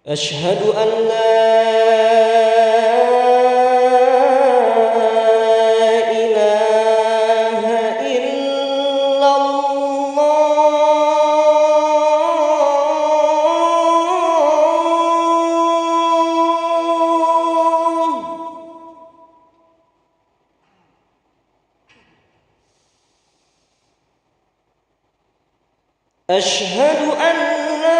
أشهد أن لا إله إلا الله. أشهد أن لا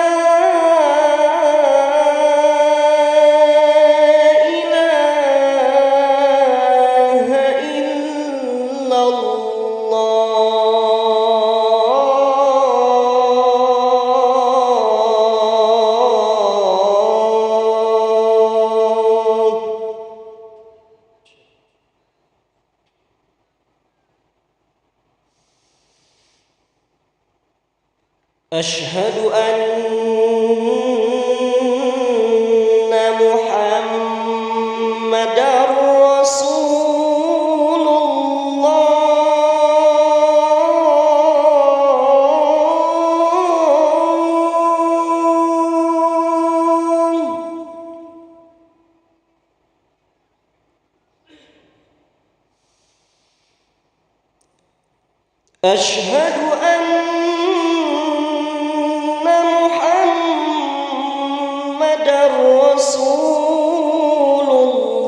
أشهد أن محمدًا رسول الله. أشهد أن محمدًا رسول الله.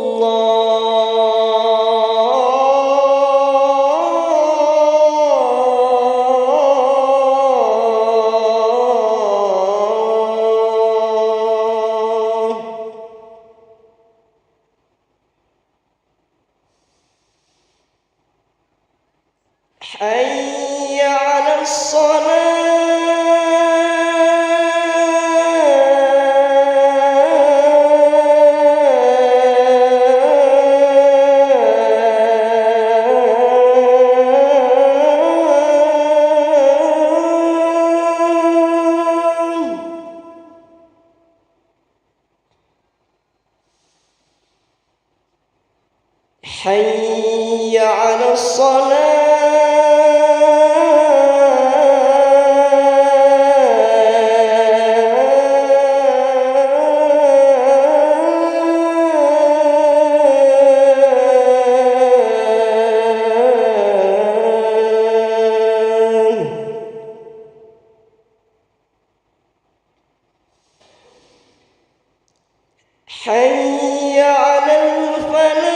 حي على الصلاة. حي على الصلاة. حي على الفلاح.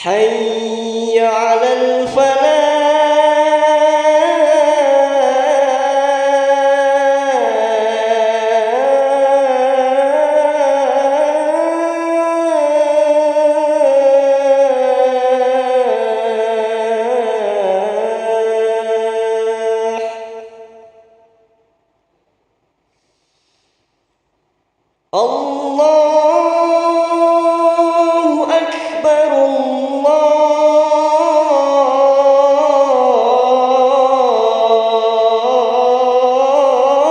حي على الفلاح. الله أكبر.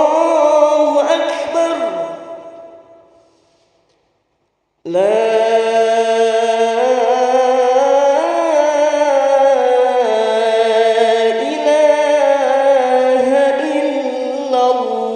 الله أكبر. لا إله إلا الله.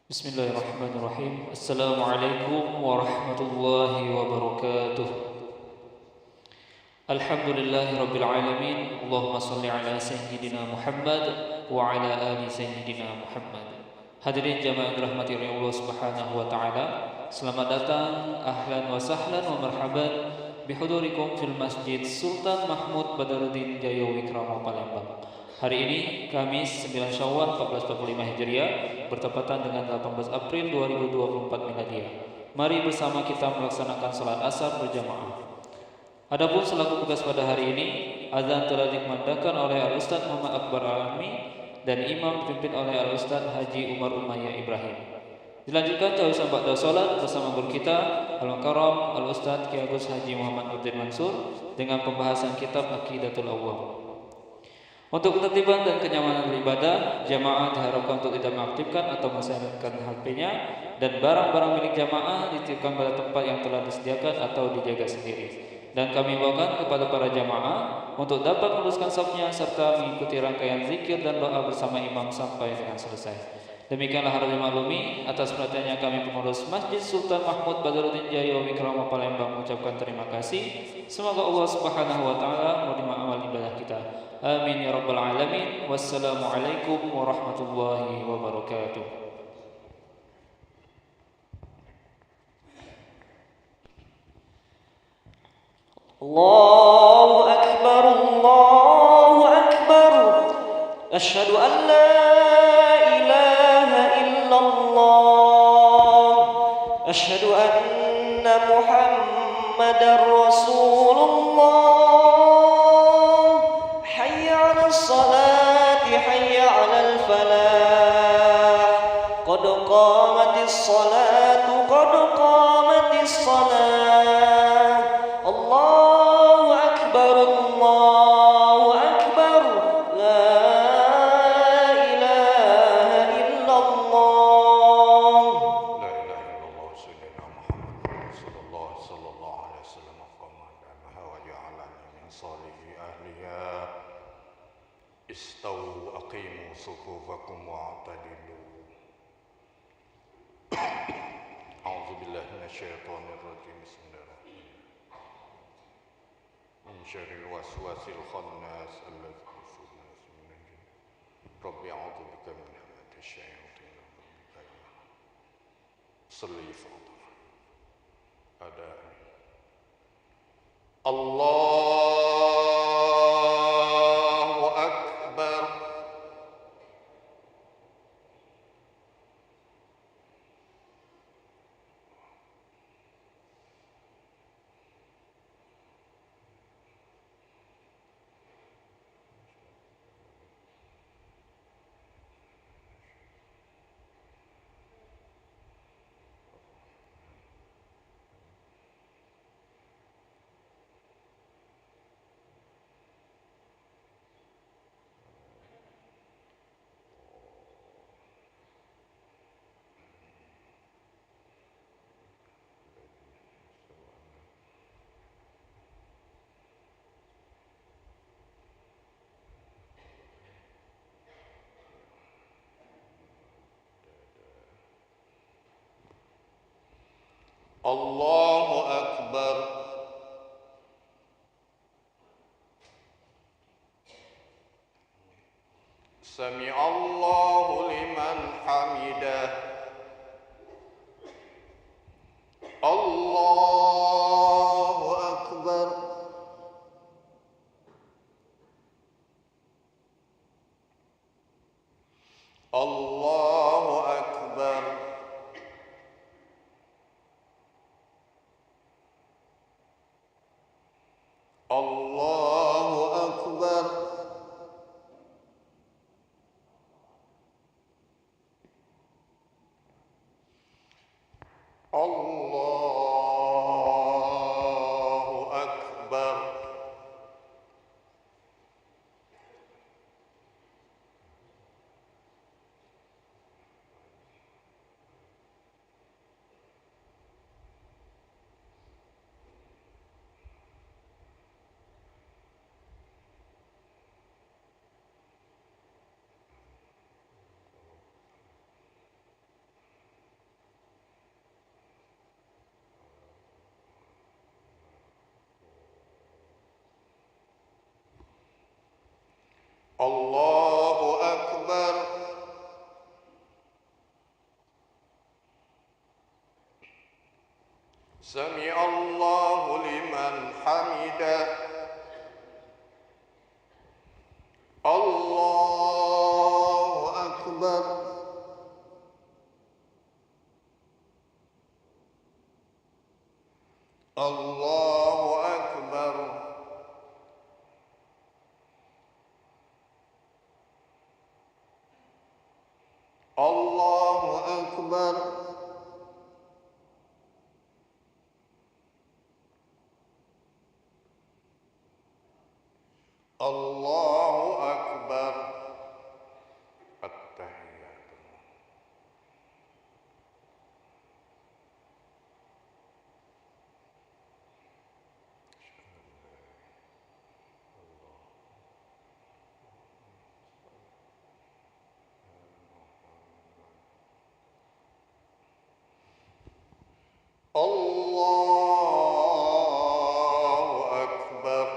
Bismillahirrahmanirrahim. Assalamualaikum warahmatullahi wabarakatuh. Alhamdulillahirabbil alamin. Allahumma shalli ala sayyidina Muhammad wa ala ali sayyidina Muhammad. Hadirin jamaah yang dirahmati oleh Allah Subhanahu wa taala, selamat datang, ahlan wa sahlan wa marhaban bihudurikum fil Masjid Sultan Mahmud Badaruddin Jaya Wikrama Palembang. Hari ini Kamis 9 Syawal 1445 Hijriah bertepatan dengan 18 April 2024 Miladiah. Mari bersama kita melaksanakan salat asar berjamaah. Adapun selaku tugas pada hari ini, azan telah dikumandangkan oleh Al-Ustaz Muhammad Akbar Al-Almi dan imam dipimpin oleh Al-Ustaz Haji Umar Umayyah Ibrahim. Dilanjutkan jawisan ba'da salat bersama guru kita Al-Mukarram Al-Ustaz Ki Agus Haji Muhammad Nurdin Mansur dengan pembahasan kitab Aqidatul Awwam. Untuk ketertiban dan kenyamanan beribadah, jamaah diharapkan untuk tidak mengaktifkan atau mensilentkan HP-nya dan barang-barang milik jamaah dititipkan pada tempat yang telah disediakan atau dijaga sendiri. Dan kami bawakan kepada para jamaah untuk dapat meluruskan safnya serta mengikuti rangkaian zikir dan doa bersama imam sampai dengan selesai. Demikianlah harus dimaklumi, atas perhatiannya kami pengurus Masjid Sultan Mahmud Badaruddin Jaya Wikrama Palembang mengucapkan terima kasih. Semoga Allah Subhanahu wa taala menerima amal ibadah kita. Amin ya rabbal alamin. Wassalamualaikum warahmatullahi wabarakatuh. Allahu Akbar, Allahu Akbar. Asyhadu an la ilaha illallah. Asyhadu anna Muhammadar Rasulullah. Hayya 'alas salati, hayya 'alal falah. Qad qamatis salatu, qad qamatis salah. Allahu Akbar, Allahu Akbar. La ilaha illallah. لا إله إلا الله سيدنا محمد رسول الله صلى الله عليه وسلم قام دامها وجعلني من صالح أهلها استووا أقيموا صفوفكم واعتدلوا أعوذ بالله من الشيطان الرجيم بسم الله الرحمن الرحيم من شر الوسواس الخناس الذي يوسوس من الجن ربي أعوذ بك من همزات الشياطين صلي فاضل أداء الله أكبر الله أكبر سمع الله لمن حمده الله أكبر الله أكبر الله أكبر الله أكبر الله أكبر. سمع الله لمن حمده. الله أكبر. الله أكبر. الله أكبر. الله أكبر. التحيات. الله أكبر.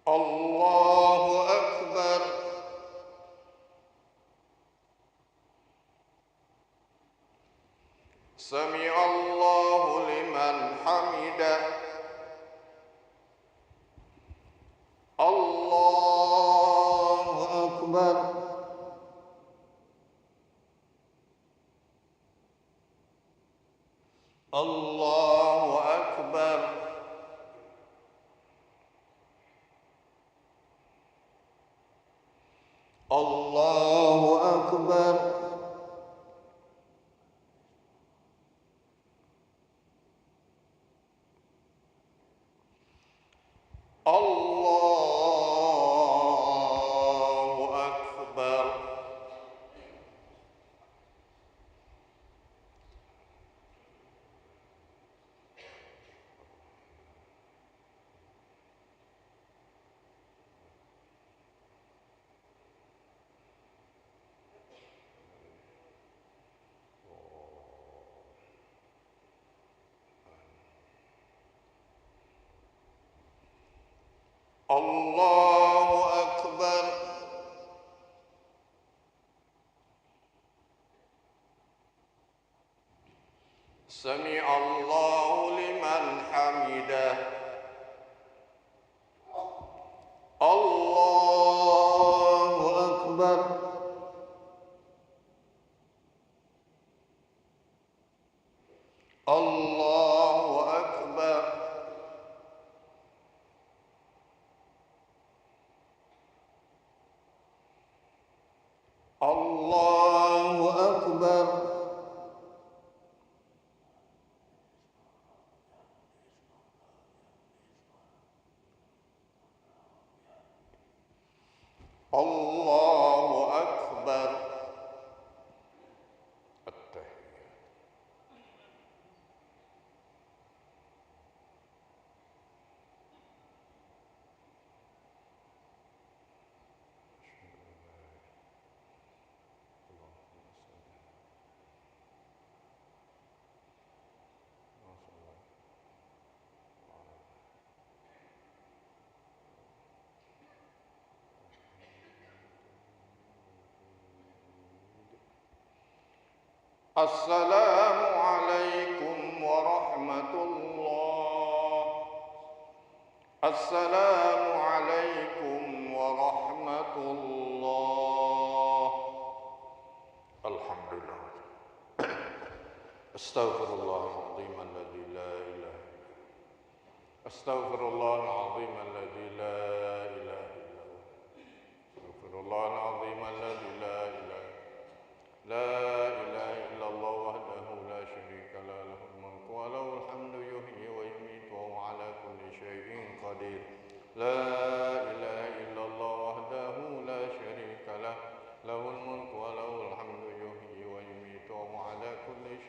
الله أكبر. سمع الله لمن حمده. الله أكبر. الله أكبر. الله أكبر. الله أكبر. الله أكبر. سمع الله لمن حمده. الله أكبر. الله أكبر. الله أكبر. الله أكبر. التحيات. السلام عليكم ورحمة الله. السلام عليكم ورحمة الله. الحمد لله. أستغفر الله العظيم الذي لا إله إلا هو. أستغفر الله العظيم الذي لا إله إلا هو. أستغفر الله العظيم الذي لا إله لا إله إلا الله وحده لا شريك له له الملك وله الحمد يحيي ويميت وهو على كل شيء قدير. لا إله إلا الله وحده لا شريك له له الملك وله الحمد يحيي ويميت وهو على كل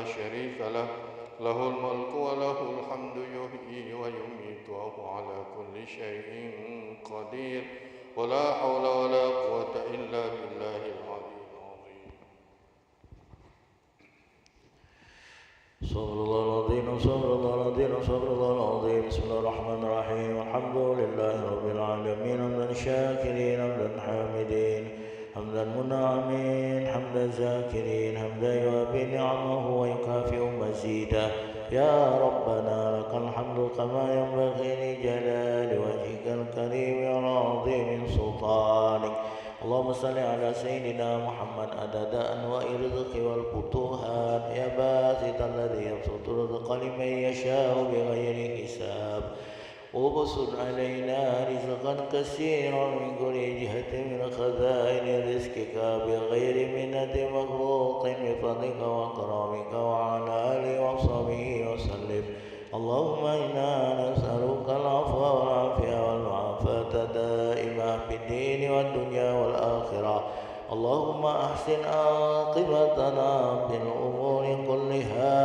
لا شريك له له الملك وله الحمد يحيي ويميت وهو على كل شيء قدير ولا حول ولا قوة إلا بالله العلي العظيم. صبر الله العظيم صبر الله العظيم صبر الله العظيم. بسم الله الرحمن الرحيم. الحمد لله رب العالمين حمدا شاكرين حمدا حامدين حمدا منعمين حمدا ذاكرين حمدا يوافي نعمه ويكافئ مزيدا. يا ربنا لك الحمد كما ينبغي لجلال وجهك الكريم وعظيم سلطانك. اللهم صل على سيدنا محمد عدد أنواع الرزق والفتوحات يا باسط الذي يبسط الرزق لمن يشاء بغير حساب وابسط علينا رزقا كثيرا من كل جهة من خزائن رزقك بغير منة مخلوق بفضلك وكرامك وعلى آله وصحبه وسلم. اللهم إنا نسألك العفو والعافية والمعافاة دائما في الدين والدنيا والآخرة. اللهم أحسن عاقبتنا في الأمور كلها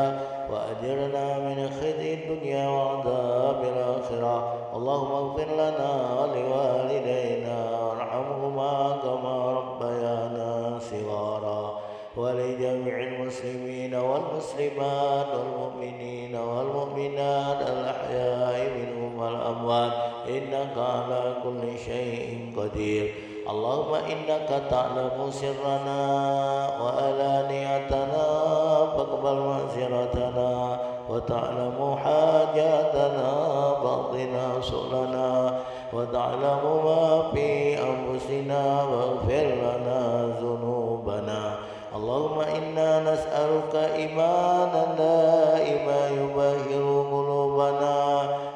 وأجرنا من خزي الدنيا وعذاب الآخرة. اللهم اغفر لنا ولوالدينا وارحمهما كما ربيانا صغارا ولجميع المسلمين والمسلمات والمؤمنين والمؤمنات الأحياء منهم والأموات إنك على كل شيء قدير. اللهم إنك تعلم سرنا وألانيتنا فاقبل معذرتنا وتعلم حاجاتنا باطنا سؤلنا وتعلم ما في أنفسنا واغفر لنا ذنوبنا. اللهم إنا نسألك إيمانا دائما يباشر قلوبنا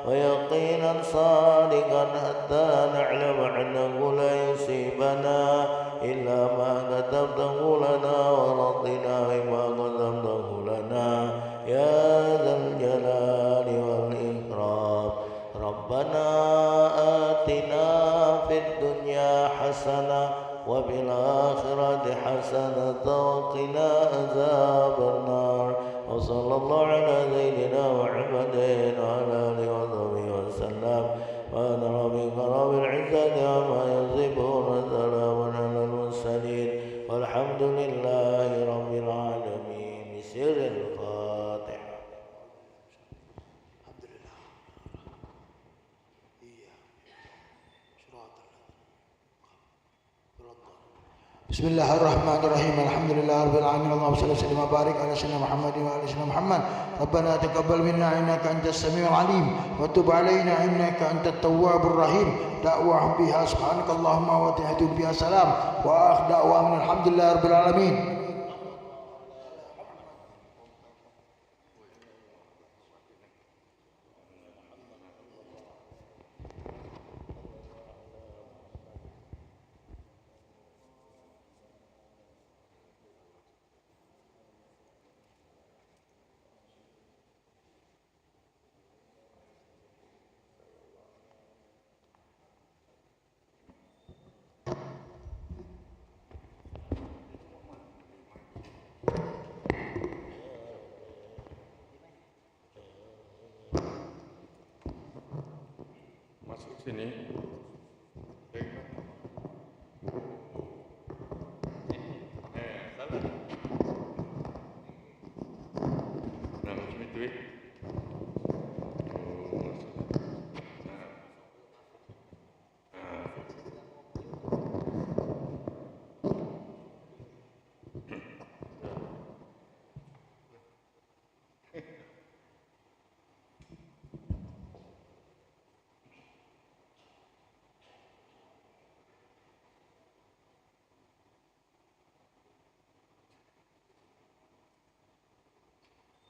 ويقينا صادقا حتى نعلم أنه لا يصيبنا إلا ما كتبته لنا ورضنا بما قدمته لنا يا ذا الجلال والإكرام. ربنا آتنا في الدنيا حسنة وفي الآخرة حسنة وقنا عذاب النار. وصلى الله على سيدنا محمد وعلى آله وصحبه وسلم. وأنا ربك رب العزة عما يصفون وسلام على المرسلين والحمد لله رب العالمين. بسر الفاتحة. بسم الله الرحمن الرحيم. الحمد لله رب العالمين. اللهم صل وسلم وبارك على سيدنا محمد وعلى سيدنا محمد. ربنا تقبل منا انك انت السميع العليم وتب علينا انك انت التواب الرحيم. دعواهم بها سبحانك اللهم وتهدهم بها سلام واخر دعواهم الحمد لله رب العالمين. Masuk sini. Salah. Nah, macam itu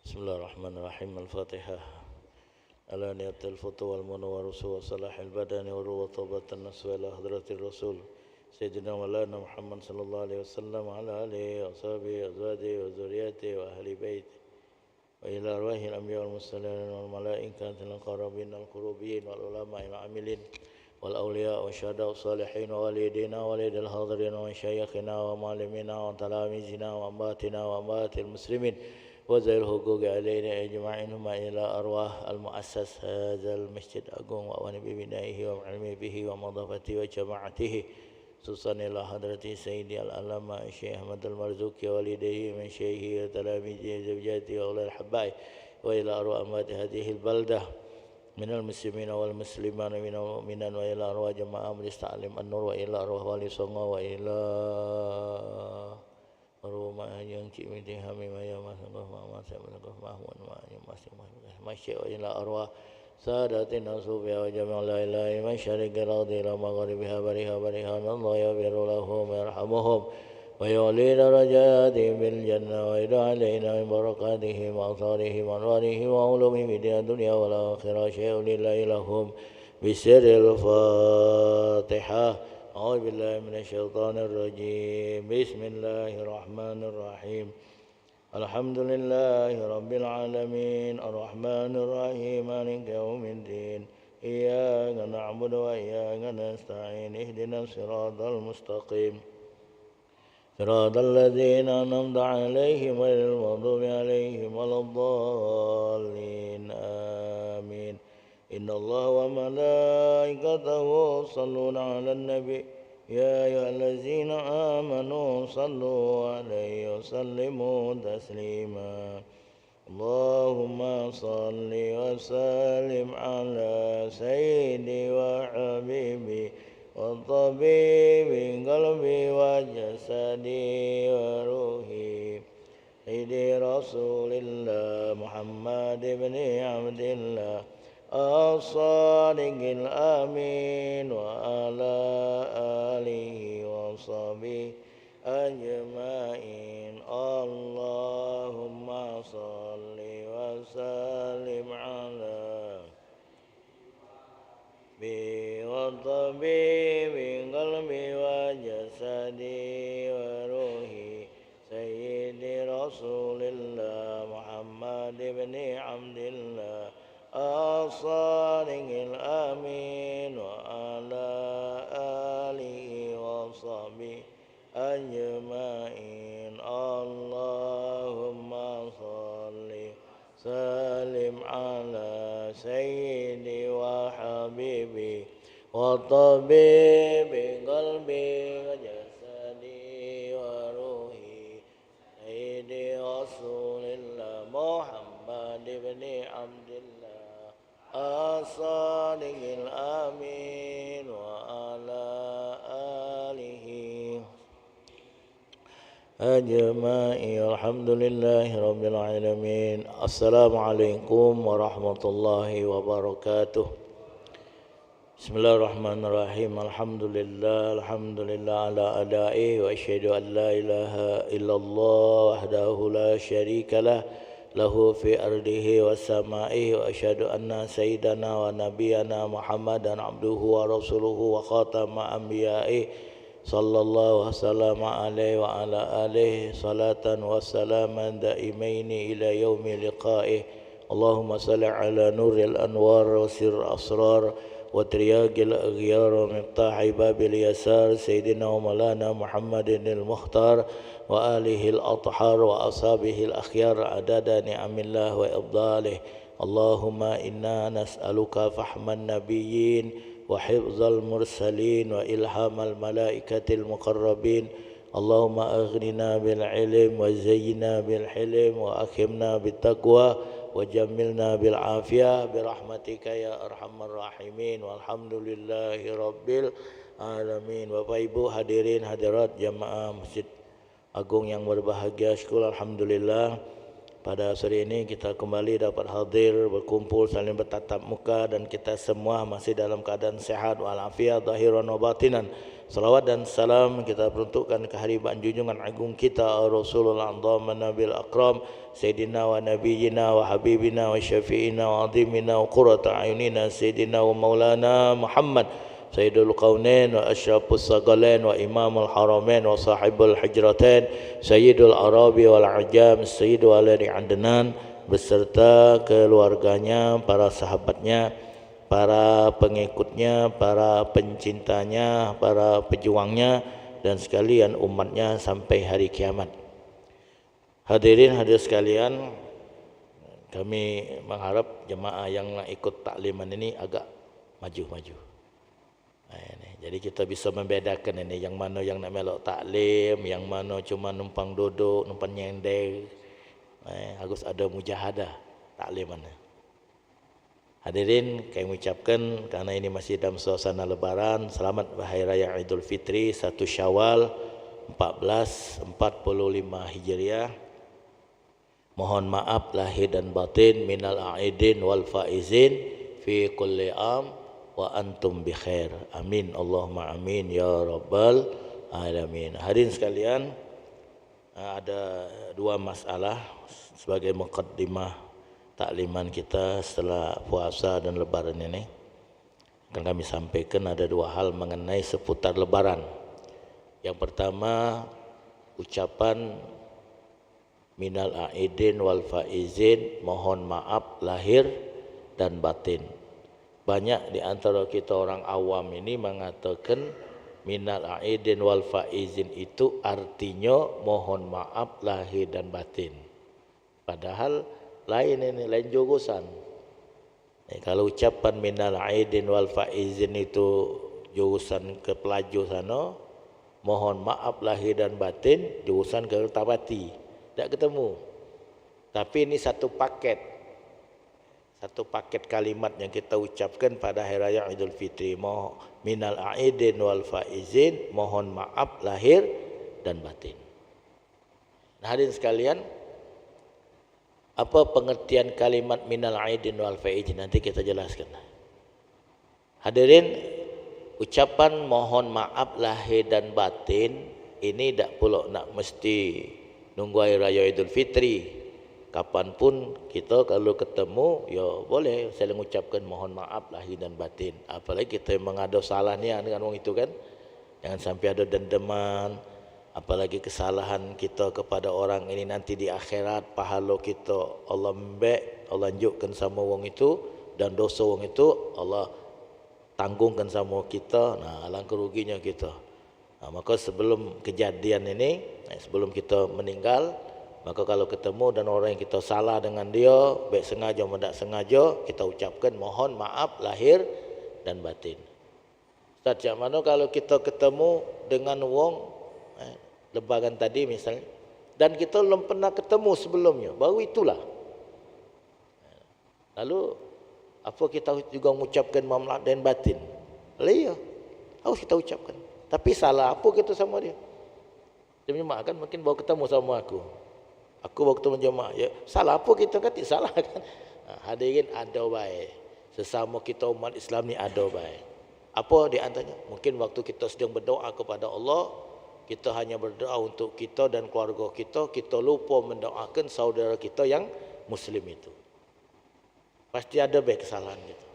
بسم الله الرحمن الرحيم. الفاتحة. على نية الفتوى والمنور وصلاح البدن وطوبة النفس إلى حضرة الرسول سيدنا مولانا محمد صلى الله عليه وسلم وعلى آله وصحبه وأزواجه وذريته وأهل بيته وإلى أرواح الأنبياء والمرسلين والملائكة المقربين القربين والعلماء العاملين والأولياء والشهداء والصالحين ووالدينا ووالد الحاضرين ومشايخنا ومعلمينا وتلاميذنا وأماتنا وأمات المسلمين وزي الحقوق علينا أجمعين هما إلى أرواح المؤسس هذا المسجد أقوم وأنا ببنائه وعلمي به ومضافته وجماعته خصوصا إلى حضرة سيدي العلامة الشيخ أحمد المرزوقي ووالديه من شيخه وتلاميذه وزوجاته وأولاد الحبائب وإلى أرواح أموات هذه البلدة من المسلمين والمسلمات من المؤمنين وإلى أرواح جماعة مجلس تعليم النور وإلى أرواح والي songo وإلى أرواح yang cik minti kami maya masangkah mama saya masangkah mahmud maya masih وإلى أرواح سادتنا صوفيا وجميع لا إله إلا مشارق الأرض إلى مغربها بريها الله يغفر لهم ويرحمهم ويعلينا رجاتهم بالجنة ويدعو علينا من بركاتهم وأثارهم وأنوارهم وعلومهم في الدنيا والآخرة شيء لله لهم بسر الفاتحة أعوذ بالله من الشيطان الرجيم بسم الله الرحمن الرحيم الحمد لله رب العالمين الرحمن الرحيم مالك يوم الدين إياك نعبد وإياك نستعين اهدنا الصراط المستقيم صراط الذين أنعمت عليهم غير المغضوب عليهم ولا الضالين آمين إن الله وملائكته يصلون على النبي يا أيها الذين آمنوا صلوا عليه وسلموا تسليما اللهم صل وسلم على سيدي وحبيبي وطبيب قلبي وجسدي وروحي سيدي رسول الله محمد بن عبد الله الصادق الأمين وعلى آله وصحبه أجمعين اللهم صل وسلم على وطبيب قلبي وجسدي وروحي سيدي رسول الله محمد بن عبد الله الصادق الأمين وعلى آله وصحبه أجمعين اللهم صل سلم على سيدي وحبيبي وطبيب قلبي وجسدي وروحي سيدي رسول الله محمد بن عبد الله الصادق الأمين وعلى آله أجمعين الحمد لله رب العالمين السلام عليكم ورحمة الله وبركاته بسم الله الرحمن الرحيم الحمد لله على أدائه وأشهد أن لا إله إلا الله وحده لا شريك له في أرضه وسمائه وأشهد أن سيدنا ونبينا محمدا عبده ورسوله وخاتم أنبيائه صلى الله وسلم عليه وعلى آله صلاة وسلاما دائمين إلى يوم لقائه اللهم صل على نور الأنوار وسر أسرار وترياق الأغيار ومفتاح باب اليسار سيدنا ومولانا محمد المختار وآله الأطهار وأصحابه الأخيار عدد نعم الله وإفضاله اللهم إنا نسألك فهم النبيين وحفظ المرسلين وإلهام الملائكة المقربين اللهم أغننا بالعلم وزينا بالحلم وأكرمنا بالتقوى وجملنا بالعافية برحمتك يا أرحم الراحمين والحمد لله رب العالمين. Bapak Ibu hadirin hadirat jamaah Masjid Agung yang berbahagia, syukur alhamdulillah pada sore ini kita kembali dapat hadir berkumpul saling bertatap muka dan kita semua masih dalam keadaan sehat walafiat zahiran wa batinan. Salawat dan salam kita peruntukkan kehadiran junjungan agung kita Rasulullah Nabil Akram Sayyidina wa Nabiyina wa Habibina wa Syafi'ina wa Azimina wa Qurrata Ayunina Sayyidina wa Maulana Muhammad Sayyidul Qawnain wa Ashrafus Sagalain wa Imamul Haramain wa Sahibul Hijratain Sayyidul Arabi wal Ajam Sayyidul Waladi Adnan beserta keluarganya, para sahabatnya, para pengikutnya, para pencintanya, para pejuangnya dan sekalian umatnya sampai hari kiamat. Hadirin hadirat sekalian, kami mengharap jemaah yang nak ikut takliman ini agak maju-maju. Jadi kita bisa membedakan ini, yang mana yang nak melok taklim, yang mana cuma numpang duduk, numpang nyendel. Harus ada mujahadah taklimannya. Hadirin, kami ucapkan karena ini masih dalam suasana lebaran, selamat Hari Raya Idul Fitri 1 Syawal 1445 Hijriah. Mohon maaf lahir dan batin, minal aidin wal faizin fi kulli am wa antum bi khair. Amin Allahumma amin ya rabbal alamin. Hadirin sekalian, ada dua masalah sebagai muqaddimah takliman kita setelah puasa dan lebaran ini. Akan kami sampaikan ada dua hal mengenai seputar lebaran. Yang pertama, ucapan minal aidin wal faizin, mohon maaf lahir dan batin. Banyak di antara kita orang awam ini mengatakan minal aidin wal faizin itu artinya mohon maaf lahir dan batin. Padahal lain ini, lain jurusan. Kalau ucapan minal aidin wal faizin itu jurusan ke pelaju sana, mohon maaf lahir dan batin jurusan ke Kertabati. Tak ketemu. Tapi ini satu paket kalimat yang kita ucapkan pada Hari Raya Idul Fitri. Minal aidin wal faizin, mohon maaf lahir dan batin. Nah, hadirin sekalian, apa pengertian kalimat minal aidin wal faizin? Nanti kita jelaskan. Hadirin, ucapan mohon maaf lahir dan batin ini tak perlu nak mesti nunggu Hari Raya Idul Fitri. Kapanpun kita kalau ketemu, ya boleh saya mengucapkan mohon maaf lahir dan batin. Apalagi kita memang ada salah ni dengan orang itu kan. Jangan sampai ada dendaman. Apalagi kesalahan kita kepada orang ini nanti di akhirat, pahala kita Allah membek, Allah tunjukkan sama orang itu, dan dosa orang itu Allah tanggungkan sama kita. Nah, alangkah ruginya kita. Nah, maka sebelum kejadian ini, sebelum kita meninggal, maka kalau ketemu dan orang yang kita salah dengan dia, baik sengaja maupun tak sengaja, kita ucapkan mohon maaf lahir dan batin. Ustaz, yang mana kalau kita ketemu dengan orang lebaran tadi misalnya, dan kita belum pernah ketemu sebelumnya, baru itulah. Lalu apa kita juga mengucapkan mohon maaf dan batin? Ya, harus kita ucapkan. Tapi salah apa kita sama dia? Dia menjemaah kan, mungkin baru ketemu sama aku baru ketemu jemaah, ya salah apa kita kan? Tak salah kan? Hadirin, ada baik sesama kita umat Islam ni, ada baik. Apa di antaranya? Mungkin waktu kita sedang berdoa kepada Allah, kita hanya berdoa untuk kita dan keluarga kita lupa mendoakan saudara kita yang Muslim itu. Pasti ada baik kesalahan kita.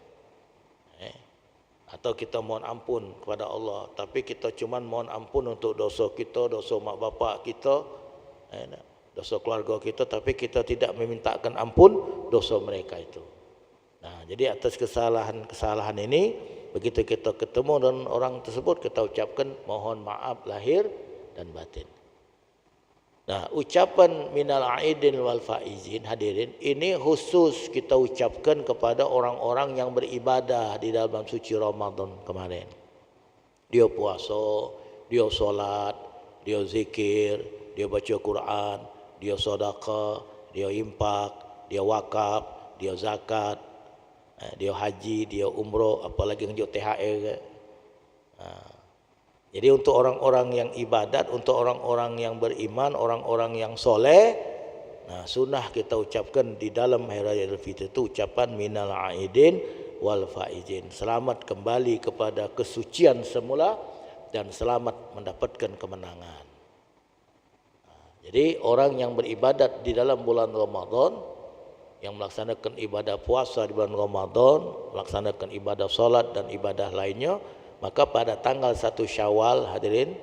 Atau kita mohon ampun kepada Allah, tapi kita cuma mohon ampun untuk dosa kita, dosa mak bapak kita, dosa keluarga kita, tapi kita tidak memintakan ampun dosa mereka itu. Nah, jadi atas kesalahan ini, begitu kita ketemu dengan orang tersebut, kita ucapkan mohon maaf lahir dan batin. Nah, ucapan minal aidin wal faizin, hadirin, ini khusus kita ucapkan kepada orang-orang yang beribadah di dalam suci Ramadan kemarin. Dia puasa, dia solat, dia zikir, dia baca Quran, dia sedekah, dia infak, dia wakaf, dia zakat, dia haji, dia umrah, apalagi ngejuk THR. Jadi untuk orang-orang yang ibadat, untuk orang-orang yang beriman, orang-orang yang soleh, nah sunnah kita ucapkan di dalam Hari Raya Idul Fitri itu ucapan minal aidin wal faizin. Selamat kembali kepada kesucian semula dan selamat mendapatkan kemenangan. Jadi orang yang beribadat di dalam bulan Ramadan, yang melaksanakan ibadah puasa di bulan Ramadan, melaksanakan ibadah solat dan ibadah lainnya, maka pada tanggal 1 Syawal, hadirin,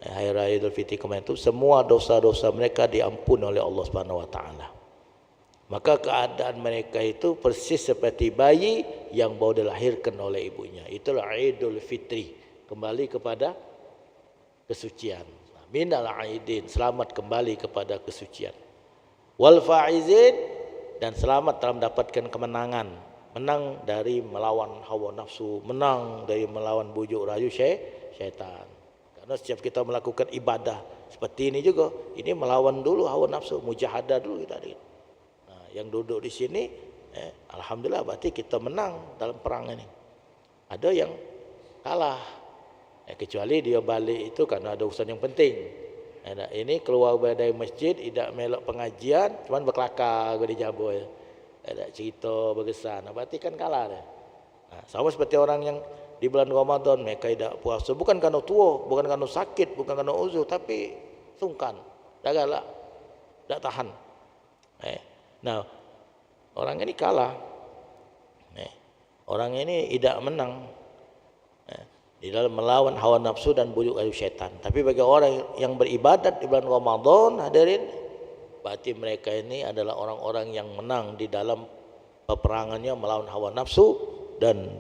Hari Raya Idul Fitri kemarin itu, semua dosa-dosa mereka diampuni oleh Allah Subhanahu wa taala. Maka keadaan mereka itu persis seperti bayi yang baru dilahirkan oleh ibunya. Itulah Idul Fitri, kembali kepada kesucian. Minal aidin, selamat kembali kepada kesucian. wal faizin, dan selamat dalam mendapatkan kemenangan. Menang dari melawan hawa nafsu, menang dari melawan bujuk rayu syaitan. Karena setiap kita melakukan ibadah seperti ini juga, ini melawan dulu hawa nafsu, mujahadah dulu kita. Nah, yang duduk di sini, alhamdulillah berarti kita menang dalam perang ini. Ada yang kalah, kecuali dia balik itu karena ada urusan yang penting. Ini keluar dari masjid, tidak melok pengajian, cuman berkelakar di jabul. Ada cerita berkesan, berarti kan kalah dia. Nah, sama seperti orang yang di bulan Ramadan mereka tidak puasa, bukan karena tua, bukan karena sakit, bukan karena uzur, tapi sungkan, dah galak, tak tahan. Nah, orang ini kalah. Orang ini tidak menang di dalam melawan hawa nafsu dan bujuk rayu syaitan. Tapi bagi orang yang beribadat di bulan Ramadan, hadirin, berarti mereka ini adalah orang-orang yang menang di dalam peperangannya melawan hawa nafsu dan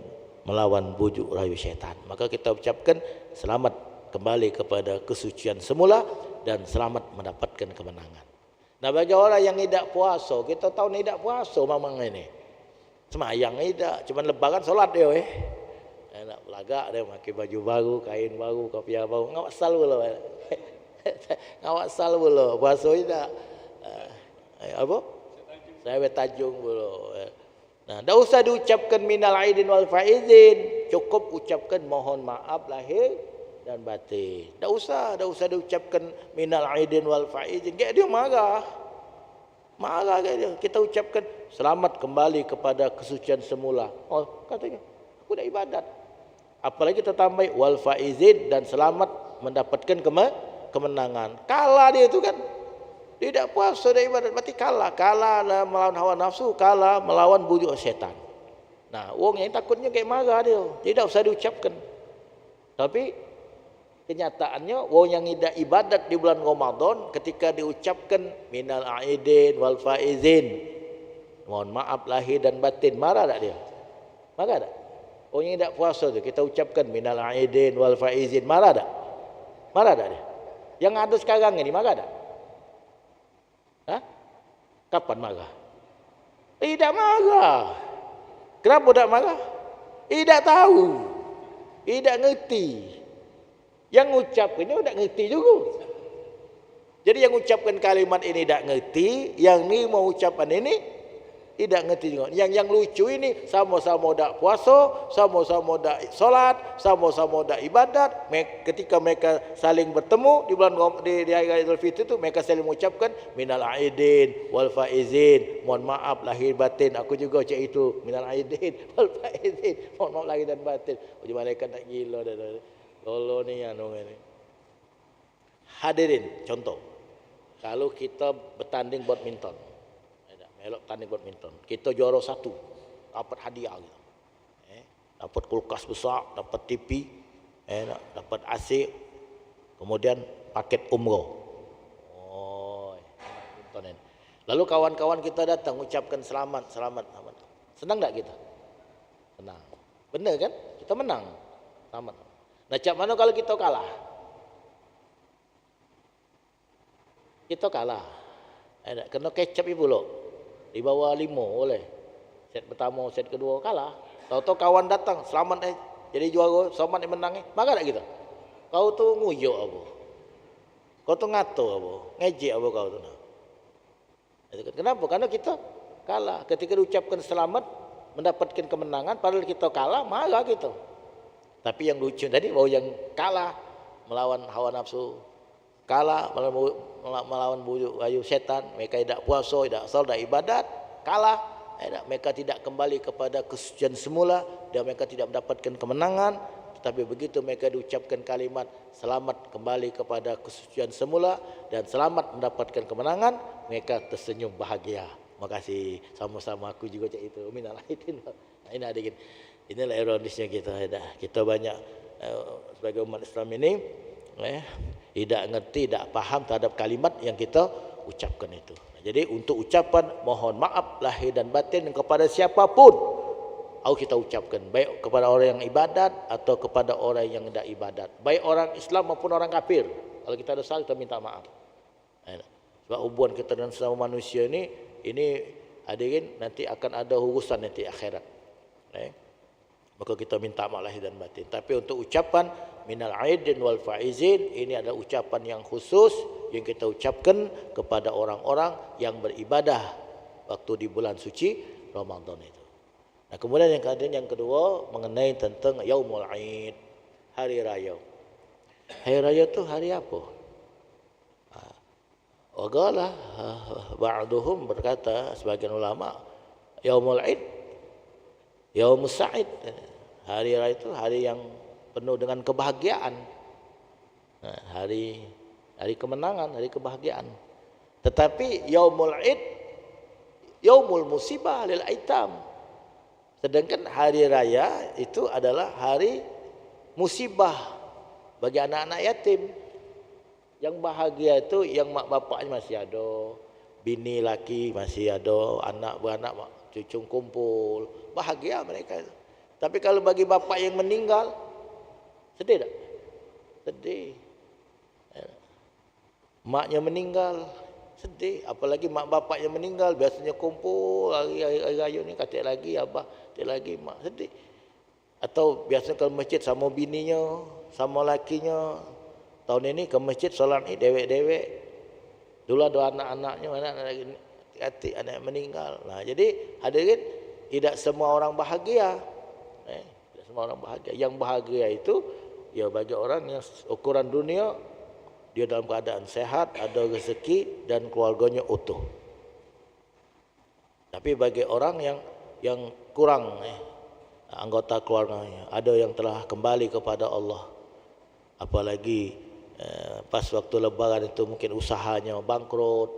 melawan bujuk rayu syaitan. Maka kita ucapkan selamat kembali kepada kesucian semula dan selamat mendapatkan kemenangan. Nah, bagi orang yang tidak puasa, kita tahu tidak puasa memang ini. Semayang tidak, cuma lebaran solat dia nak belagak dia pakai baju baru, kain baru, kopiah baru, ngawak sal pula. Ngawak sal pula, puasa tidak. Apa? Saya bertajung pula. Nah, tak usah diucapkan minal aidin wal faizin, cukup ucapkan mohon maaf lahir dan batin. Tak usah diucapkan minal aidin wal faizin. Kayak dia marah kayak dia. Kita ucapkan selamat kembali kepada kesucian semula. Oh, katanya aku dah ibadat. Apalagi kita tambah wal faizin, dan selamat mendapatkan kemenangan. Kalah dia itu kan. Tidak puasa dari ibadat, berarti kalah melawan hawa nafsu, kalah melawan bujuk syaitan. Nah, wong yang takutnya kayak marah dia, tidak usah diucapkan. Tapi kenyataannya wong yang tidak ibadat di bulan Ramadan, ketika diucapkan minal aidin wal faizin, mohon maaf lahir dan batin, marah tak dia? Marah tak? Wong yang tidak puasa tu kita ucapkan minal aidin wal faizin, marah tak? Marah tak dia? Yang ada sekarang ini marah tak? Kapan marah? Tidak marah. Kenapa tak marah? Tidak tahu, tidak ngerti. Yang ucap ini tidak ngerti juga. Jadi yang ucapkan kalimat ini tidak ngerti, yang ni mau ucapan ini tidak ngerti juga. Yang lucu ini sama-sama tak puasa, sama-sama tak solat, sama-sama tak ibadat. Ketika mereka saling bertemu di bulan di hari Idul Fitri itu, mereka saling mengucapkan minal aidin wal faizin, mohon maaf lahir batin. Aku juga cak itu, minal aidin wal faizin, mohon maaf lahir dan batin. Uji malaikat tak gila dah. Lolo ni anu ni. Hadirin, contoh. Kalau kita bertanding badminton, melok tanding badminton, kita juara 1, dapat hadiah gitu. Dapat kulkas besar, dapat TV, dapat AC, kemudian paket umroh. Badminton. Lalu kawan-kawan kita datang ucapkan selamat. Senang tak kita? Senang. Benar kan? Kita menang. Selamat. Nah, cak mana kalau kita kalah? Kita kalah. Kena kecap ibu lo. Di bawah 5 boleh. Set pertama, set kedua kalah. Tahu-tahu kawan datang, selamat jadi juara, selamat menang. Marah tak kita? Kau tu nguyuk apa? Kau tu ngatur apa? Ngejek apa kau tu? Kenapa? Karena kita kalah. Ketika diucapkan selamat, mendapatkan kemenangan, padahal kita kalah, marah kita. Tapi yang lucu tadi, bahwa yang kalah melawan hawa nafsu, kalah melawan bujuk rayu setan, mereka tidak puasa, tidak salat, tidak ibadat, kalah, mereka tidak kembali kepada kesucian semula dan mereka tidak mendapatkan kemenangan. Tetapi begitu mereka diucapkan kalimat selamat kembali kepada kesucian semula dan selamat mendapatkan kemenangan, mereka tersenyum bahagia. Makasih, sama-sama aku juga cak itu. Minal aidin. Nah, ini adik. Inilah ironisnya kita. Kita banyak sebagai umat Islam ini tidak ngerti, tidak paham terhadap kalimat yang kita ucapkan itu. Jadi untuk ucapan mohon maaf lahir dan batin kepada siapapun, kita ucapkan, baik kepada orang yang ibadat atau kepada orang yang tidak ibadat, baik orang Islam maupun orang kafir. Kalau kita ada salah, kita minta maaf. Sebab hubungan kita dengan sesama manusia ini hadirin nanti akan ada urusan nanti akhirat. Maka kita minta maaf lahir dan batin. Tapi untuk ucapan minal aidin wal faizin, ini adalah ucapan yang khusus yang kita ucapkan kepada orang-orang yang beribadah waktu di bulan suci Ramadan itu. Nah, kemudian yang kedua mengenai tentang Yaumul Aid, hari raya. Hari raya itu hari apa? Waqala ba'duhum berkata, sebagian ulama, Yaumul Aid Yaumus Sa'id. Hari raya itu hari yang penuh dengan kebahagiaan. Hari kemenangan, hari kebahagiaan. Tetapi Yaumul Aid Yaumul Musibah lil Aitam. Sedangkan hari raya itu adalah hari musibah bagi anak-anak yatim. Yang bahagia itu yang mak bapaknya masih ada, bini laki masih ada, anak beranak cucu kumpul, bahagia mereka. Tapi kalau bagi bapak yang meninggal, sedih tak? Sedih. Maknya meninggal, sedih. Apalagi mak bapak yang meninggal, biasanya kumpul hari raya ni, katik lagi abah, katik lagi mak, sedih. Atau biasanya kalau masjid sama bininya, sama lakinya. Tahun ini ke masjid solat ni dewek-dewek. Dulu ada anak-anaknya, anak-anak anak meninggal. Nah, jadi hadirin, tidak semua orang bahagia. Tidak semua orang bahagia. Yang bahagia itu ya bagi orang yang ukuran dunia dia dalam keadaan sehat, ada rezeki dan keluarganya utuh. Tapi bagi orang yang kurang anggota keluarganya, ada yang telah kembali kepada Allah. Apalagi pas waktu lebaran itu mungkin usahanya bangkrut.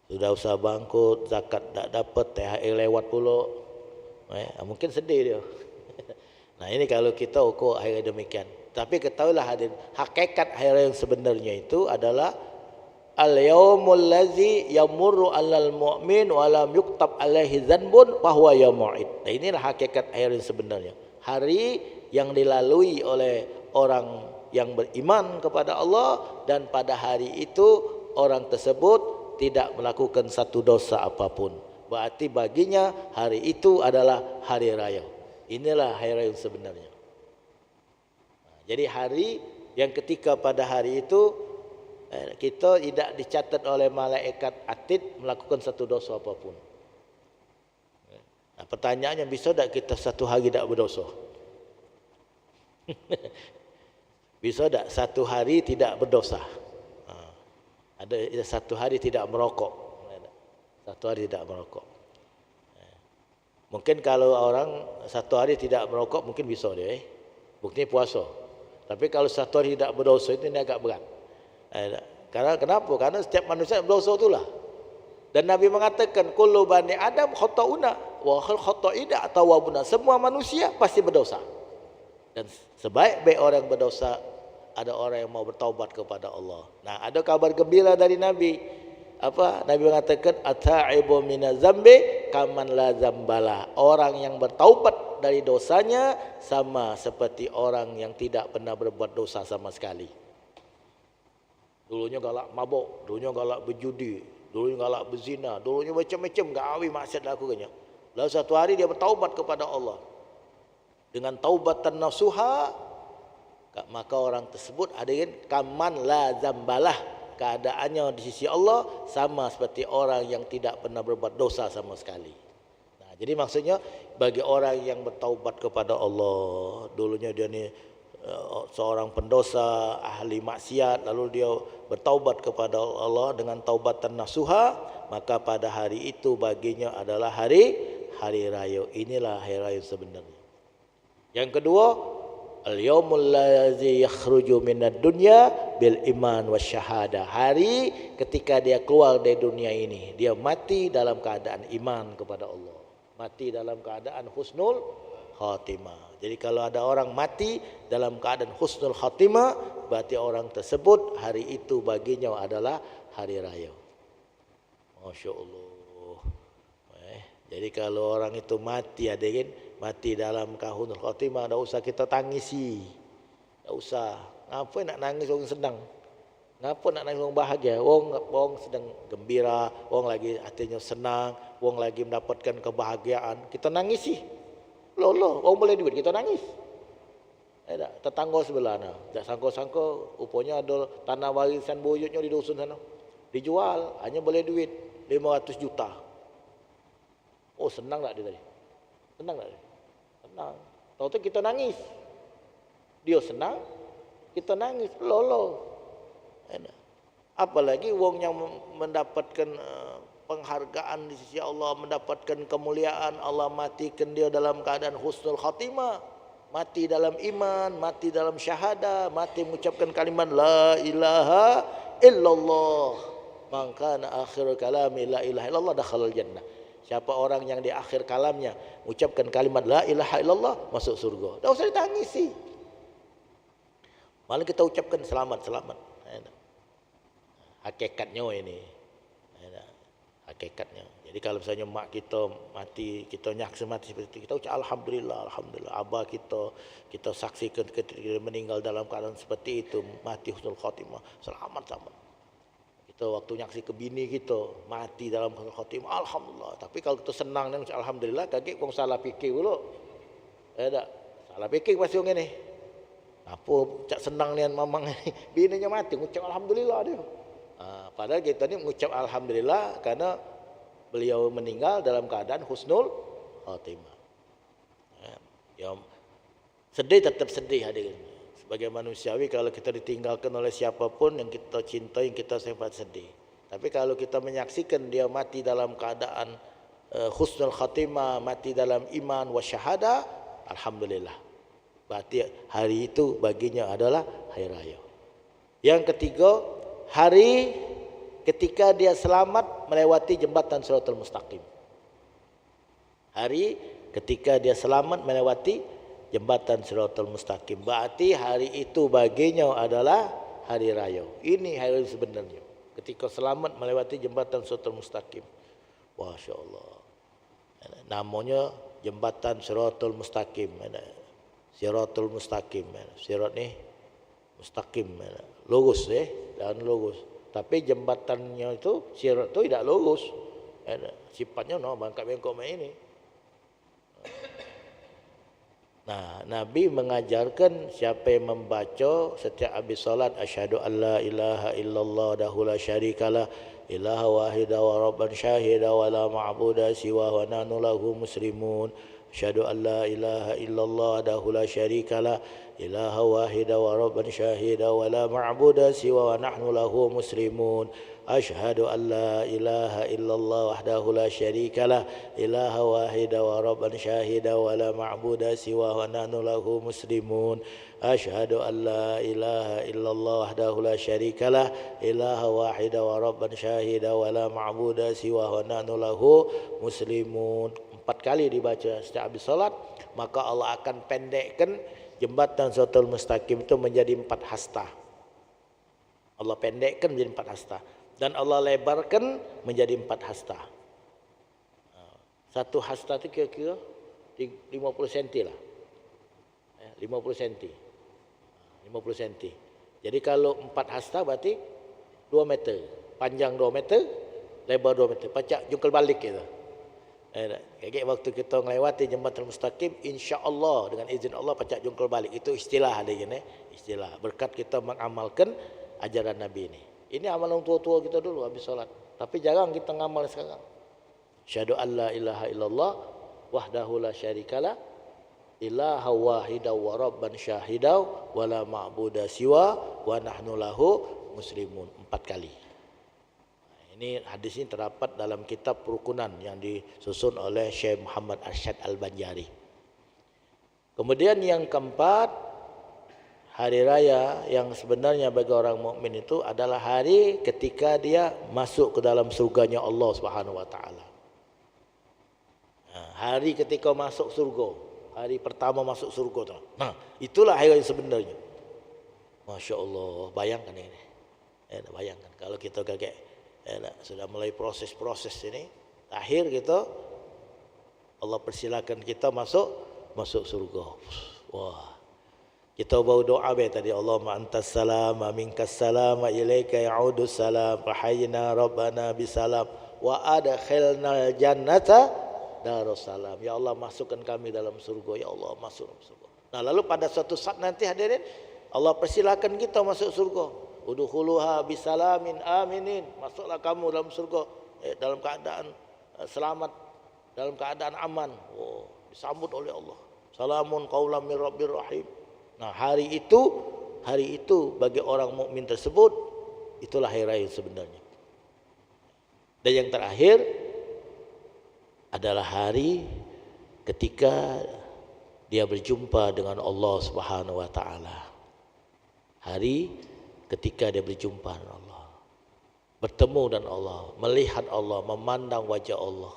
Sudah usaha bangkrut, zakat tak dapat, THR lewat pula. Mungkin sedih dia. Nah, ini kalau kita ukur hari demikian. Tapi ketahuilah hadirin, hakikat hari yang sebenarnya itu adalah al-yaumul ladzi yamurru 'alal mu'min wa lam yuktab 'alaihi dzanbun fa huwa yaumul 'id. Nah, inilah hakikat hari yang sebenarnya. Hari yang dilalui oleh orang yang beriman kepada Allah, dan pada hari itu orang tersebut tidak melakukan satu dosa apapun. Berarti baginya hari itu adalah hari raya. Inilah hari raya yang sebenarnya. Jadi hari yang ketika pada hari itu kita tidak dicatat oleh malaikat atid melakukan satu dosa apapun. Nah, pertanyaannya, bisa tak kita satu hari tidak berdosa? Bisa tak satu hari tidak berdosa? Ada satu hari tidak merokok. Satu hari tidak merokok. Mungkin kalau orang satu hari tidak merokok mungkin bisa dia. Buktinya puasa. Tapi kalau satu hari tidak berdosa itu ini agak berat. Karena kenapa? Karena setiap manusia berdosa itulah. Dan Nabi mengatakan kullu bani Adam khata'una wa khata'ina tawwabuna. Semua manusia pasti berdosa. Dan sebaik-baik orang berdosa ada orang yang mau bertaubat kepada Allah. Nah, ada kabar gembira dari Nabi. Apa? Nabi mengatakan ata'ibu minaz zambi kaman la zambala. Orang yang bertaubat dari dosanya sama seperti orang yang tidak pernah berbuat dosa sama sekali. Dulunya galak mabuk, dulunya galak berjudi, dulunya galak berzina, dulunya macam-macam gawi maksiat lakukannya. Lalu satu hari dia bertaubat kepada Allah. Dengan taubatan nasuha, maka orang tersebut hadirin kaman la zambalah, keadaannya di sisi Allah sama seperti orang yang tidak pernah berbuat dosa sama sekali. Nah, jadi maksudnya bagi orang yang bertaubat kepada Allah, dulunya dia ni seorang pendosa, ahli maksiat, lalu dia bertaubat kepada Allah dengan taubatan nasuha, maka pada hari itu baginya adalah hari raya. Inilah hari raya sebenarnya. Yang kedua, al-yaumul ladzi yakhruju minad dunya bil iman wasyahada. Hari ketika dia keluar dari dunia ini, dia mati dalam keadaan iman kepada Allah, mati dalam keadaan husnul khatimah. Jadi kalau ada orang mati dalam keadaan husnul khatimah, berarti orang tersebut hari itu baginya adalah hari raya. Masya Allah. Jadi kalau orang itu mati, hadirin, mati dalam husnul khatimah, tak usah kita tangisi. Tak usah. Apa nak nangis orang senang? Ngapa nak nangis orang bahagia? Orang sedang gembira, orang lagi hatinya senang, orang lagi mendapatkan kebahagiaan. Kita nangis sih. Loh, orang boleh duit, kita nangis. Tetangga sebelah nah. Tak sangka-sangka rupanya ada tanah warisan buyutnya di dusun sana. Dijual, hanya boleh duit 500 juta. Oh, senang tak dia tadi? Senang tak dia? Senang. Tahu-tahu kita nangis. Dia senang, kita nangis. Loh. Apalagi wong yang mendapatkan penghargaan di sisi Allah, mendapatkan kemuliaan, Allah matikan dia dalam keadaan husnul khatimah, mati dalam iman, mati dalam syahadah, mati mengucapkan kalimat la ilaha illallah, maka akhir kalami la ilaha illallah dakhalal jannah. Siapa orang yang di akhir kalamnya mengucapkan kalimat la ilaha illallah masuk surga. Tak usah ditangisi. Malah kita ucapkan selamat. Hakikatnya ini. Hakikatnya. Jadi kalau misalnya mak kita mati, kita nyaksikan mati seperti itu, kita ucap alhamdulillah. Abah kita saksikan ketika dia meninggal dalam keadaan seperti itu, mati husnul khatimah, selamat. Kita waktu nyaksi ke bini kita mati dalam husnul khatimah, alhamdulillah. Tapi kalau kita senang dan ucap alhamdulillah, kaget kong salah fikir dulu. Salah fikir pasti orang ini. Apa cak senang nian mamang ni, bininya mati, ucap alhamdulillah dia. Padahal kita ni mengucap alhamdulillah karena beliau meninggal dalam keadaan husnul khatimah. Sedih tetap sedih hadirin. Sebagai manusiawi kalau kita ditinggalkan oleh siapapun yang kita cintai, yang kita sempat sedih. Tapi kalau kita menyaksikan dia mati dalam keadaan husnul khatimah, mati dalam iman wa syahadah, alhamdulillah. Berarti hari itu baginya adalah hari raya. Yang ketiga, hari ketika dia selamat melewati jembatan Shiratal Mustaqim. Hari ketika dia selamat melewati jembatan Shiratal Mustaqim. Berarti hari itu baginya adalah hari raya. Ini hari sebenarnya. Ketika selamat melewati jembatan Shiratal Mustaqim. Masya Allah. Namanya jembatan Shiratal Mustaqim. Shiratal Mustaqim. Sirat ni mustaqim. Lurus dan lurus. Tapi jembatannya itu, sirat itu tidak lurus. Sifatnya bangkak-bengkok macam ini. Nah, Nabi mengajarkan siapa yang membaca setiap habis salat asyhadu alla ilaha illallah wahdahu la syarikalah ilaha wahida wa rabban syahida wa la ma'budu siwa wa nahnu lahu muslimun. Asyhadu alla ilaha illallah wahdahu la syarikalah ilaha wahida wa rabban syahida wa la ma'budu siwa wa nahnu lahu muslimun. Asyhadu an la ilaha illallah wahdahu la syarikalah ilaha wahida wa rabban syahida wa la ma'budu siwa wa nahnu lahu muslimun. Asyhadu an la ilaha illallah wahdahu la syarikalah ilaha wahida wa rabban syahida wa la ma'budu siwa wa nahnu lahu muslimun. 4 kali dibaca setiap habis salat, maka Allah akan pendekkan jembatan Shiratal Mustaqim itu menjadi 4 hasta. Allah pendekkan menjadi 4 hasta. Dan Allah lebarkan menjadi 4 hasta. Satu hasta itu kira-kira 50 cm lah. 50 cm. 50 cm. Jadi kalau 4 hasta berarti 2 meter. Panjang 2 meter, lebar 2 meter. Pacak jungkal balik gitu. Kayak waktu kita melewati jembatan Mustaqim, insya-Allah dengan izin Allah pacak jungkal balik. Itu istilah ada gini, istilah. Berkat kita mengamalkan ajaran Nabi ini. Ini amalan tua-tua kita dulu habis salat. Tapi jarang kita ngamal sekarang. Syahadu an la ilaha illallah wahdahu la syarikalah ilaha wahida wa rabban syahida wa la ma'budu siwa wa nahnu lahu muslimun. 4 kali. Ini hadis ini terdapat dalam kitab Rukunan yang disusun oleh Syekh Muhammad Arsyad Al-Banjari. Kemudian yang keempat, hari raya yang sebenarnya bagi orang mukmin itu adalah hari ketika dia masuk ke dalam surganya Allah Subhanahu wa taala. Hari ketika masuk surga, hari pertama masuk surga tu. Nah, itulah hari raya sebenarnya. Masya Allah, bayangkan ini. Bayangkan kalau kita kaget sudah mulai proses-proses ini, akhir kita Allah persilakan kita masuk surga. Wah. Kita baru doa tadi, Allahumma antas salam wa minkas salam wa ilaika ya'udus salam wa hayyina rabbana bisalam wa adkhilnal jannata darussalam. Ya Allah, masukkan kami dalam surga. Ya Allah, masuk dalam surga. Nah, lalu pada suatu saat nanti hadirin, Allah persilakan kita masuk surga. Udkhuluha bisalamin aminin. Masuklah kamu dalam surga dalam keadaan selamat, dalam keadaan aman. Oh, disambut oleh Allah. Salamun qaulam mir rabbir rahim. Nah, hari itu bagi orang mukmin tersebut itulah hari raya sebenarnya. Dan yang terakhir adalah hari ketika dia berjumpa dengan Allah Subhanahu wa taala. Hari ketika dia berjumpa dengan Allah, bertemu dengan Allah, melihat Allah, memandang wajah Allah.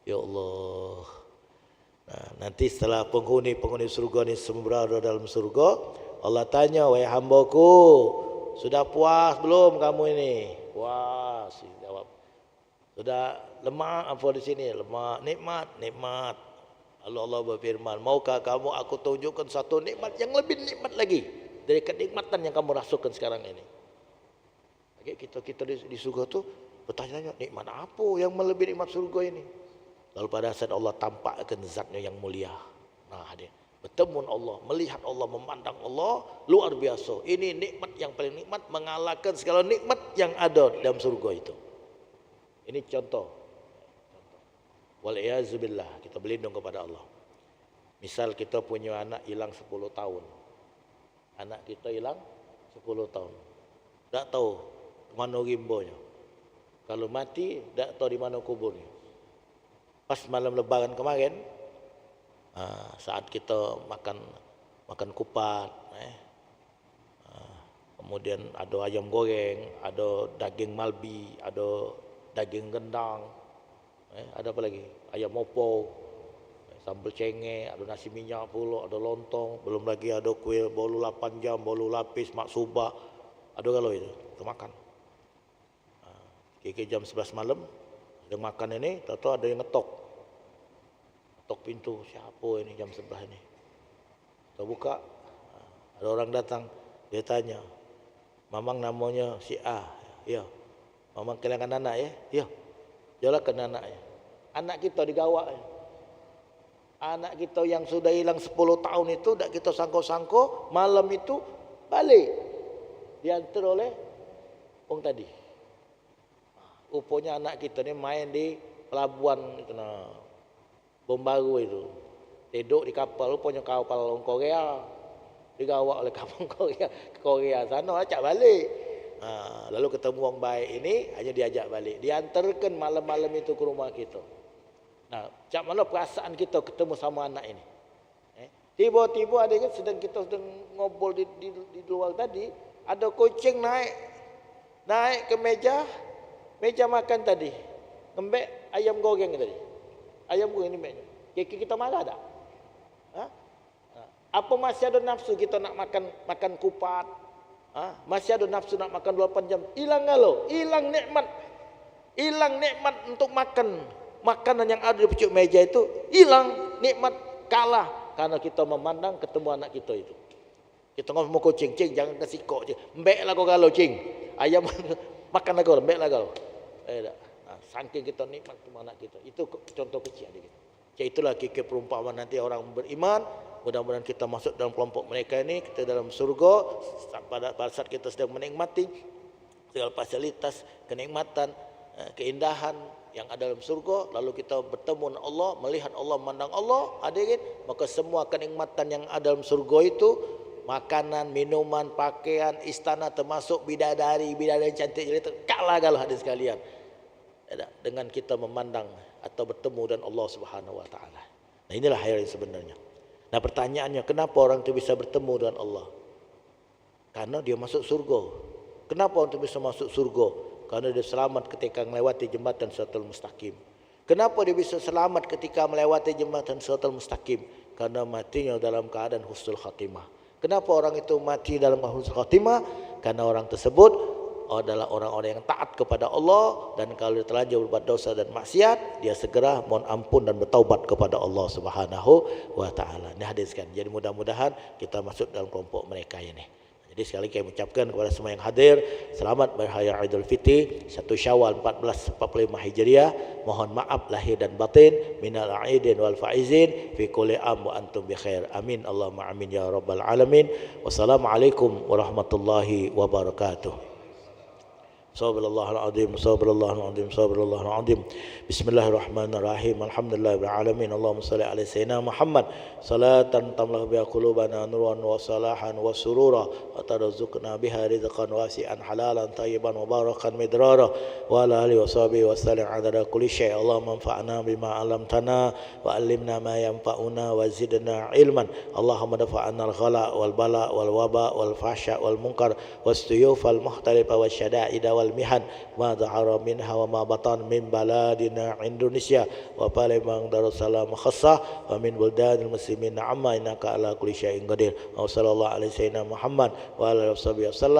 Ya Allah. Nah, nanti setelah penghuni surga ni semua berada dalam surga, Allah tanya, wahai hambaku, sudah puas belum kamu ini? Puas, jawab. Sudah lemak apa di sini? Lemak, nikmat. Lalu Allah berfirman, maukah kamu aku tunjukkan satu nikmat yang lebih nikmat lagi dari kenikmatan yang kamu rasakan sekarang ini? Kita di surga tu bertanya, nikmat apa yang melebihi nikmat surga ini? Lalu pada saat Allah tampakkan zatnya yang mulia. Nah, hadir bertemu Allah, melihat Allah, memandang Allah, luar biasa. Ini nikmat yang paling nikmat, mengalahkan segala nikmat yang ada dalam surga itu. Ini contoh. Waliyazubillah, kita berlindung kepada Allah. Misal kita punya anak hilang 10 tahun. Anak kita hilang 10 tahun. Tak tahu mana rimbonya. Kalau mati, tak tahu di mana kuburnya. Pas malam lebaran kemarin, saat kita makan kupat, kemudian ada ayam goreng, ada daging malbi, ada daging rendang, ada apa lagi? Ayam opor, sambal cengek, ada nasi minyak pula, ada lontong, belum lagi ada kuih bolu 8 jam, bolu lapis, maksubah, ada kalau itu, kita makan. Kira-kira jam 11 malam, ada makan ini, tahu ada yang ngetok pintu, siapa ini jam 11 ini? Kita buka, ada orang datang, dia tanya, mamang namanya si A, ya. Mamang kehilangan anak ya, ya. Jalakan anaknya. Anak kita digawak. Anak kita yang sudah hilang 10 tahun itu, tak kita sangko-sangko, malam itu balik, diantar oleh orang tadi. Rupanya anak kita ni main di pelabuhan itu, bom baru itu, tidur di kapal, rupanya kapal orang Korea, digawak oleh kapal Korea sana, acak balik. Lalu ketemu orang baik ini, hanya diajak balik, diantarkan malam-malam itu ke rumah kita. Nah, macam mana perasaan kita ketemu sama anak ini? Tiba-tiba ada kan kita sedang ngobrol di luar tadi, ada kucing naik ke meja makan tadi, ngembek ayam goreng tadi. Ayam goreng ini kita marah tak? Apa masih ada nafsu kita nak makan kupat? Masih ada nafsu nak makan 8 jam? Hilang kalau, hilang nikmat untuk makan. Makanan yang ada di pucuk meja itu hilang, nikmat kalah karena kita memandang ketemu anak kita itu. Kita ngomong kucing, jangan kasih kok je. Mbeklah kau kalau cing. Ayam makanlah kau, mbeklah kau. Saking kita nikmat sama anak kita. Itu contoh kecil adik kita. Itulah kira perumpamaan nanti orang beriman. Mudah-mudahan kita masuk dalam kelompok mereka ini. Kita dalam surga. Pada saat kita sedang menikmati segala fasilitas, kenikmatan, keindahan yang ada dalam surga. Lalu kita bertemu dengan Allah, melihat Allah, memandang Allah. Hadirin, maka semua kenikmatan yang ada dalam surga itu, makanan, minuman, pakaian, istana, termasuk bidadari cantik jelita, kalah kalau hadirin sekalian dengan kita memandang atau bertemu dengan Allah Subhanahu wa taala. Nah, inilah hari sebenarnya. Nah, pertanyaannya, kenapa orang itu bisa bertemu dengan Allah? Karena dia masuk surga. Kenapa orang itu bisa masuk surga? Karena dia selamat ketika melewati jembatan Shiratal Mustaqim. Kenapa dia bisa selamat ketika melewati jembatan Shiratal Mustaqim? Karena matinya dalam keadaan husnul khatimah. Kenapa orang itu mati dalam husnul khatimah? Karena orang tersebut adalah orang-orang yang taat kepada Allah, dan kalau dia terlanjur berbuat dosa dan maksiat, dia segera mohon ampun dan bertaubat kepada Allah Subhanahu wa taala. Ini hadis kan. Jadi mudah-mudahan kita masuk dalam kelompok mereka ini. Jadi sekali lagi kami ucapkan kepada semua yang hadir, selamat berhari Idul Fitri 1 Syawal 1445 Hijriah. Mohon maaf lahir dan batin, minal aidin wal faizin, fi kulli am wa antum bi khair. Amin Allahumma amin ya rabbal alamin. Wassalamualaikum warahmatullahi wabarakatuh. Subhanallahul azim, subhanallahul azim. Bismillahirrahmanirrahim. Alhamdulillahirabbil alamin. Allahumma shalli ala sayyidina Muhammad salatan tamlahu biha qulubana nuran wa salahan wa surura wa tarzuqna biha rizqan wasi'an halalan tayyiban mubarakan midrara wa ala alihi wa sahbihi wa sallam adada kulli syai'. Allahumma anfa'na bima 'allamtana wa 'allimna ma yanfa'una wa zidna ilman. Allahumma dafa'na al-ghala wal bala wal waba wal fahsya wal munkar was tuyuf al muhtalifa wasyada'ida wal mihan ma dhahara minha wa ma batan min baladina Indonesia wa Palembang Darussalam khassah wa min buldanil muslimin amma innaka ala kulli syai'in qadir. Wa sallallahu alaihi sayyidina Muhammad wa alihi wasallam.